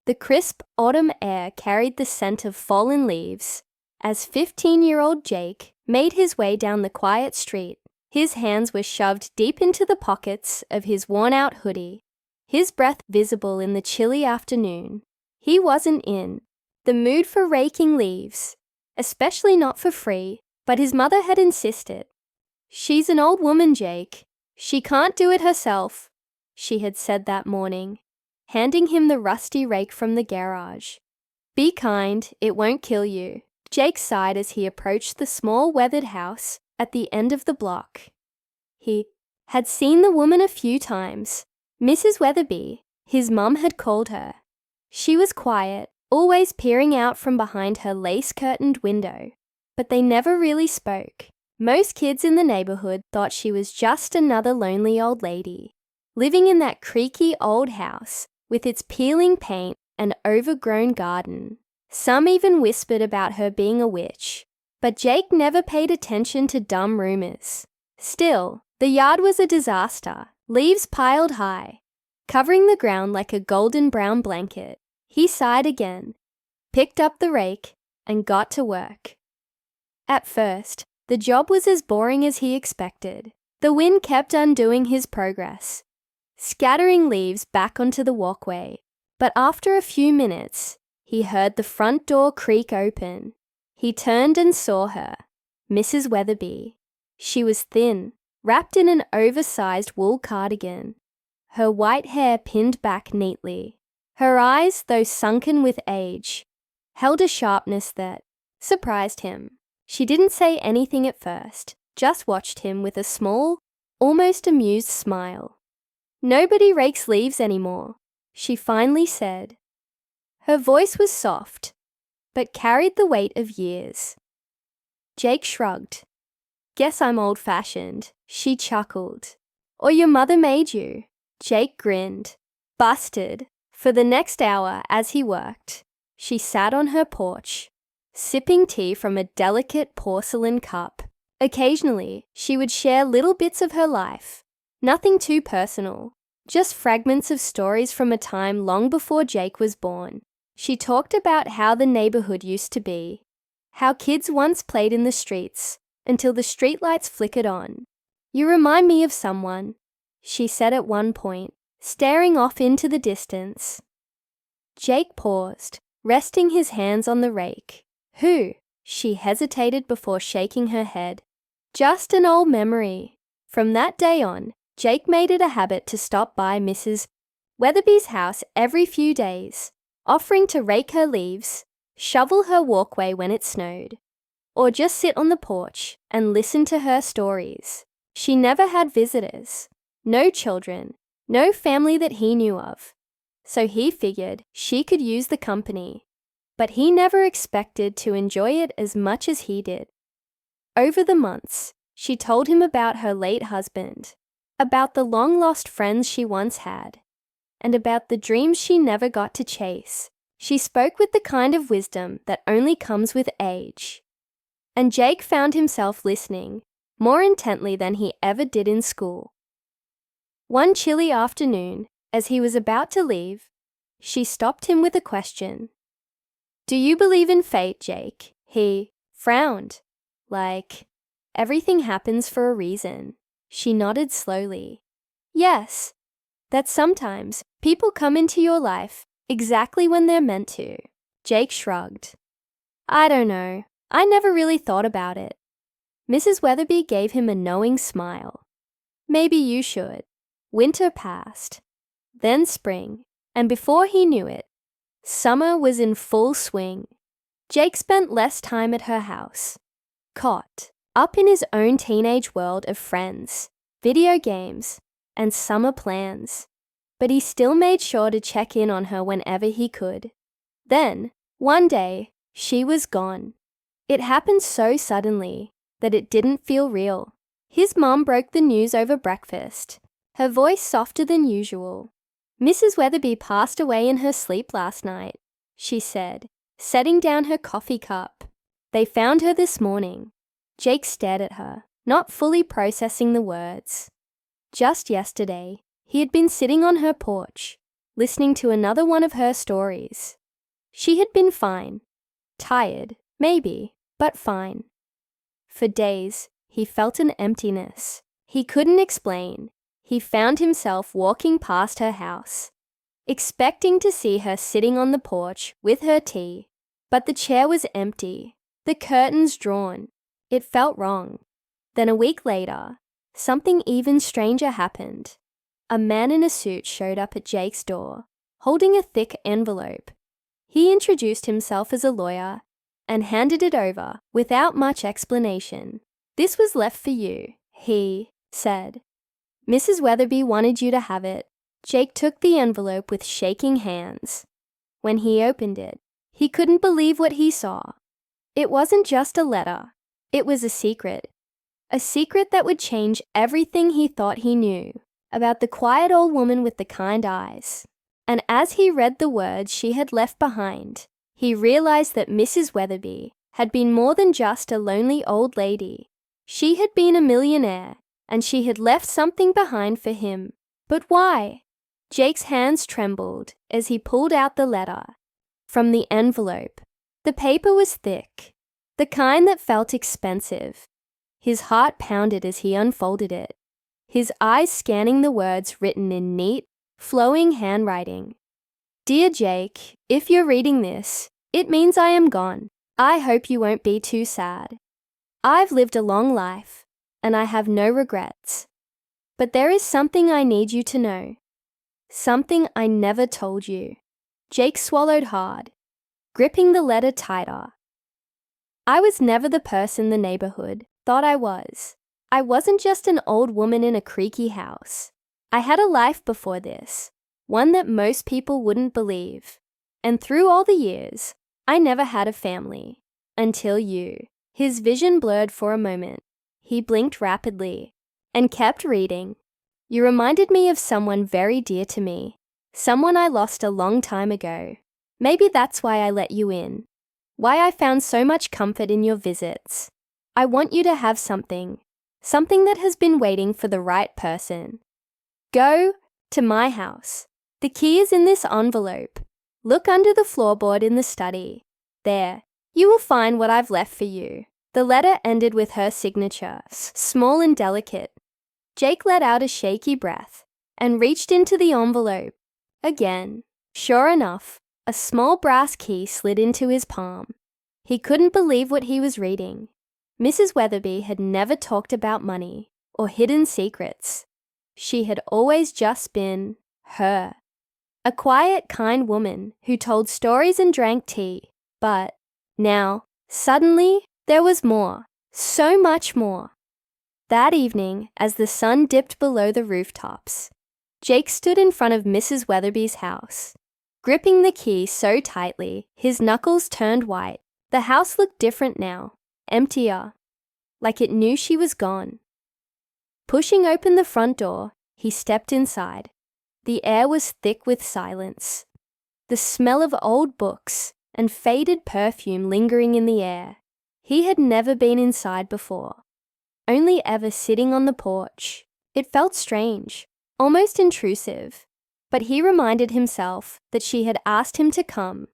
The crisp autumn air carried the scent of fallen leaves as 15-year-old Jake made his way down the quiet street. His hands were shoved deep into the pockets of his worn-out hoodie, his breath visible in the chilly afternoon. He wasn't in the mood for raking leaves, especially not for free, but his mother had insisted. "She's an old woman, Jake. She can't do it herself," she had said that morning, handing him the rusty rake from the garage. "Be kind, it won't kill you." Jake sighed as he approached the small weathered house at the end of the block. He had seen the woman a few times. Mrs. Wetherby, his mum had called her. She was quiet, always peering out from behind her lace-curtained window, but they never really spoke. Most kids in the neighborhood thought she was just another lonely old lady, living in that creaky old house with its peeling paint and overgrown garden. Some even whispered about her being a witch, but Jake never paid attention to dumb rumors. Still, the yard was a disaster, leaves piled high, covering the ground like a golden brown blanket. He sighed again, picked up the rake, and got to work. At first, the job was as boring as he expected. The wind kept undoing his progress, scattering leaves back onto the walkway. But after a few minutes, he heard the front door creak open. He turned and saw her, Mrs. Wetherby. She was thin, wrapped in an oversized wool cardigan, her white hair pinned back neatly. Her eyes, though sunken with age, held a sharpness that surprised him. She didn't say anything at first, just watched him with a small, almost amused smile. "Nobody rakes leaves anymore," she finally said. Her voice was soft, but carried the weight of years. Jake shrugged. "Guess I'm old-fashioned," she chuckled. "Or your mother made you." Jake grinned. Busted. For the next hour as he worked, she sat on her porch, sipping tea from a delicate porcelain cup. Occasionally, she would share little bits of her life, nothing too personal, just fragments of stories from a time long before Jake was born. She talked about how the neighborhood used to be, how kids once played in the streets until the streetlights flickered on. "You remind me of someone," she said at one point, staring off into the distance. Jake paused, resting his hands on the rake. "Who?" She hesitated before shaking her head. "Just an old memory." From that day on, Jake made it a habit to stop by Mrs. Wetherby's house every few days, offering to rake her leaves, shovel her walkway when it snowed, or just sit on the porch and listen to her stories. She never had visitors, no children, no family that he knew of, so he figured she could use the company. But he never expected to enjoy it as much as he did. Over the months, she told him about her late husband, about the long-lost friends she once had, and about the dreams she never got to chase. She spoke with the kind of wisdom that only comes with age. And Jake found himself listening more intently than he ever did in school. One chilly afternoon, as he was about to leave, she stopped him with a question. "Do you believe in fate, Jake?" He frowned, like, "Everything happens for a reason." She nodded slowly. "Yes, that sometimes people come into your life exactly when they're meant to." Jake shrugged. "I don't know. I never really thought about it." Mrs. Wetherby gave him a knowing smile. "Maybe you should." Winter passed, then spring, and before he knew it, summer was in full swing. Jake spent less time at her house, caught up in his own teenage world of friends, video games, and summer plans. But he still made sure to check in on her whenever he could. Then, one day, she was gone. It happened so suddenly that it didn't feel real. His mom broke the news over breakfast, her voice softer than usual. "Mrs. Wetherby passed away in her sleep last night," she said, setting down her coffee cup. "They found her this morning." Jake stared at her, not fully processing the words. Just yesterday, he had been sitting on her porch, listening to another one of her stories. She had been fine. Tired, maybe, but fine. For days, he felt an emptiness. He couldn't explain. He found himself walking past her house, expecting to see her sitting on the porch with her tea. But the chair was empty, the curtains drawn. It felt wrong. Then a week later, something even stranger happened. A man in a suit showed up at Jake's door, holding a thick envelope. He introduced himself as a lawyer and handed it over without much explanation. "This was left for you," he said. "Mrs. Wetherby wanted you to have it." Jake took the envelope with shaking hands. When he opened it, he couldn't believe what he saw. It wasn't just a letter. It was a secret. A secret that would change everything he thought he knew about the quiet old woman with the kind eyes. And as he read the words she had left behind, he realized that Mrs. Wetherby had been more than just a lonely old lady. She had been a millionaire, and she had left something behind for him. But why? Jake's hands trembled as he pulled out the letter. From the envelope, the paper was thick, the kind that felt expensive. His heart pounded as he unfolded it, his eyes scanning the words written in neat, flowing handwriting. "Dear Jake, if you're reading this, it means I am gone. I hope you won't be too sad. I've lived a long life, and I have no regrets. But there is something I need you to know. Something I never told you." Jake swallowed hard, gripping the letter tighter. "I was never the person the neighborhood thought I was. I wasn't just an old woman in a creaky house. I had a life before this, one that most people wouldn't believe. And through all the years, I never had a family. Until you." His vision blurred for a moment. He blinked rapidly and kept reading. "You reminded me of someone very dear to me, someone I lost a long time ago. Maybe that's why I let you in, why I found so much comfort in your visits. I want you to have something that has been waiting for the right person. Go to my house. The key is in this envelope. Look under the floorboard in the study. There, you will find what I've left for you." The letter ended with her signature, small and delicate. Jake let out a shaky breath and reached into the envelope. Again, sure enough, a small brass key slid into his palm. He couldn't believe what he was reading. Mrs. Wetherby had never talked about money or hidden secrets. She had always just been her. A quiet, kind woman who told stories and drank tea. But now, suddenly, there was more, so much more. That evening, as the sun dipped below the rooftops, Jake stood in front of Mrs. Wetherby's house, gripping the key so tightly his knuckles turned white. The house looked different now, emptier, like it knew she was gone. Pushing open the front door, he stepped inside. The air was thick with silence, the smell of old books and faded perfume lingering in the air. He had never been inside before, only ever sitting on the porch. It felt strange, almost intrusive, but he reminded himself that she had asked him to come.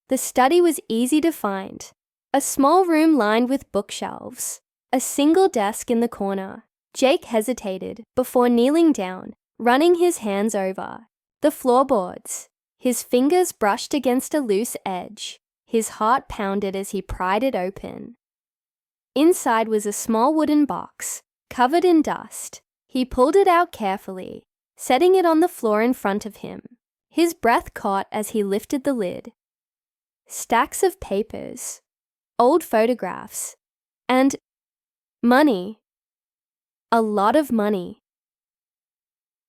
The study was easy to find, a small room lined with bookshelves, a single desk in the corner. Jake hesitated before kneeling down, running his hands over the floorboards. His fingers brushed against a loose edge. His heart pounded as he pried it open. Inside was a small wooden box, covered in dust. He pulled it out carefully, setting it on the floor in front of him. His breath caught as he lifted the lid. Stacks of papers, old photographs, and money. A lot of money.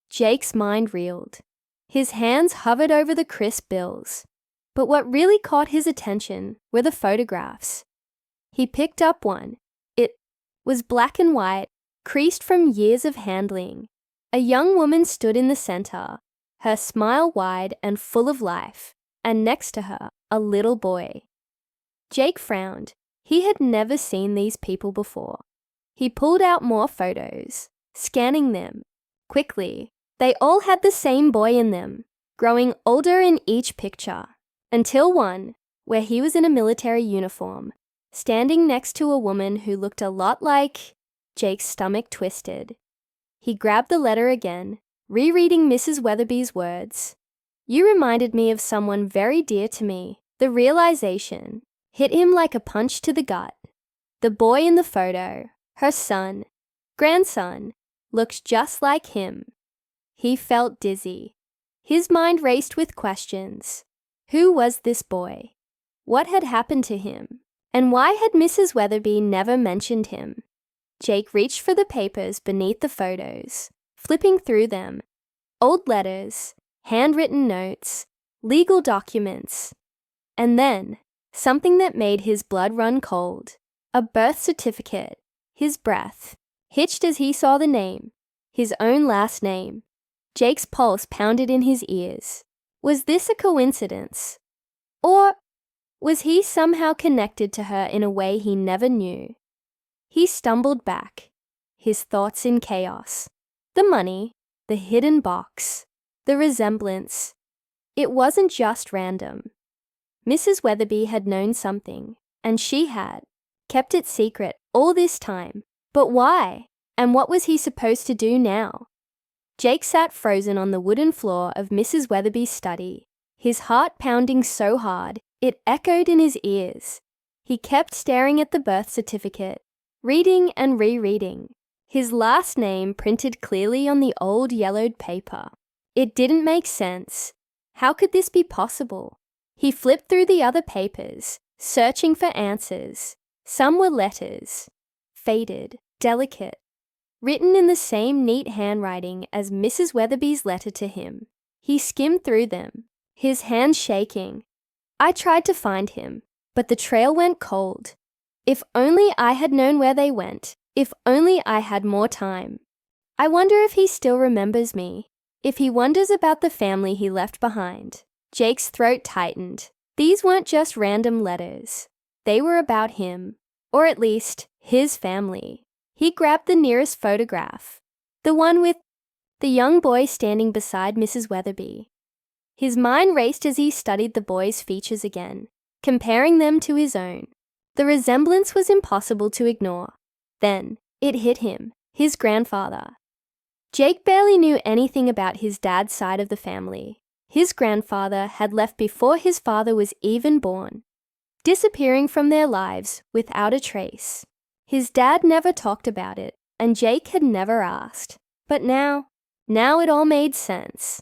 Jake's mind reeled. His hands hovered over the crisp bills. But what really caught his attention were the photographs. He picked up one. It was black and white, creased from years of handling. A young woman stood in the center, her smile wide and full of life, and next to her, a little boy. Jake frowned. He had never seen these people before. He pulled out more photos, scanning them quickly. They all had the same boy in them, growing older in each picture, until one where he was in a military uniform, standing next to a woman who looked a lot like... Jake's stomach twisted. He grabbed the letter again, rereading Mrs. Wetherby's words. "You reminded me of someone very dear to me." The realization hit him like a punch to the gut. The boy in the photo, her son, grandson, looked just like him. He felt dizzy. His mind raced with questions. Who was this boy? What had happened to him? And why had Mrs. Wetherby never mentioned him? Jake reached for the papers beneath the photos, flipping through them. Old letters, handwritten notes, legal documents. And then, something that made his blood run cold. A birth certificate. His breath hitched as he saw the name, his own last name. Jake's pulse pounded in his ears. Was this a coincidence? Or was he somehow connected to her in a way he never knew? He stumbled back, his thoughts in chaos. The money, the hidden box, the resemblance. It wasn't just random. Mrs. Wetherby had known something, and she had kept it secret all this time. But why? And what was he supposed to do now? Jake sat frozen on the wooden floor of Mrs. Wetherby's study, his heart pounding so hard it echoed in his ears. He kept staring at the birth certificate, reading and rereading, his last name printed clearly on the old yellowed paper. It didn't make sense. How could this be possible? He flipped through the other papers, searching for answers. Some were letters, faded, delicate, written in the same neat handwriting as Mrs. Wetherby's letter to him. He skimmed through them, his hands shaking. "I tried to find him, but the trail went cold. If only I had known where they went. If only I had more time. I wonder if he still remembers me. If he wonders about the family he left behind." Jake's throat tightened. These weren't just random letters. They were about him, or at least his family. He grabbed the nearest photograph, the one with the young boy standing beside Mrs. Wetherby. His mind raced as he studied the boy's features again, comparing them to his own. The resemblance was impossible to ignore. Then it hit him, his grandfather. Jake barely knew anything about his dad's side of the family. His grandfather had left before his father was even born, disappearing from their lives without a trace. His dad never talked about it, and Jake had never asked. But now it all made sense.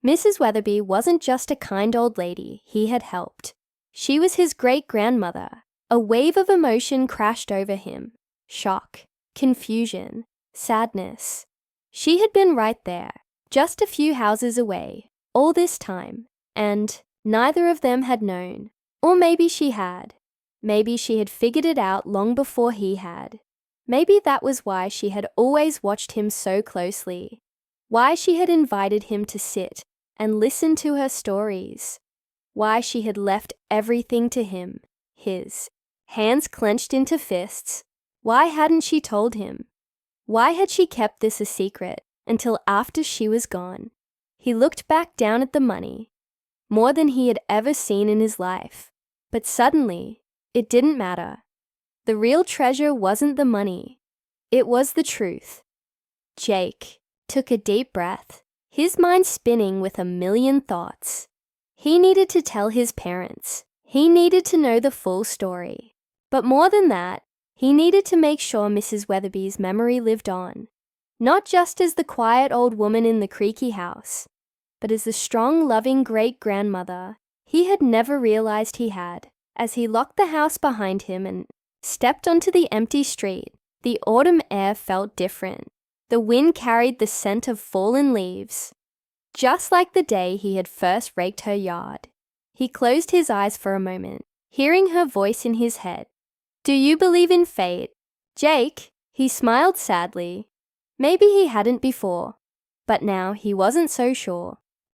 Mrs. Wetherby wasn't just a kind old lady he had helped. She was his great-grandmother. A wave of emotion crashed over him. Shock, confusion, sadness. She had been right there, just a few houses away, all this time, and neither of them had known. Or maybe she had. Maybe she had figured it out long before he had. Maybe that was why she had always watched him so closely. Why she had invited him to sit and listen to her stories. Why she had left everything to him, his, hands clenched into fists. Why hadn't she told him? Why had she kept this a secret until after she was gone? He looked back down at the money, more than he had ever seen in his life. But suddenly, it didn't matter. The real treasure wasn't the money. It was the truth. Jake took a deep breath, his mind spinning with a million thoughts. He needed to tell his parents. He needed to know the full story. But more than that, he needed to make sure Mrs. Wetherby's memory lived on. Not just as the quiet old woman in the creaky house, but as the strong, loving great-grandmother he had never realized he had. As he locked the house behind him and stepped onto the empty street, the autumn air felt different. The wind carried the scent of fallen leaves, just like the day he had first raked her yard. He closed his eyes for a moment, hearing her voice in his head. "Do you believe in fate, Jake?" He smiled sadly. Maybe he hadn't before, but now he wasn't so sure.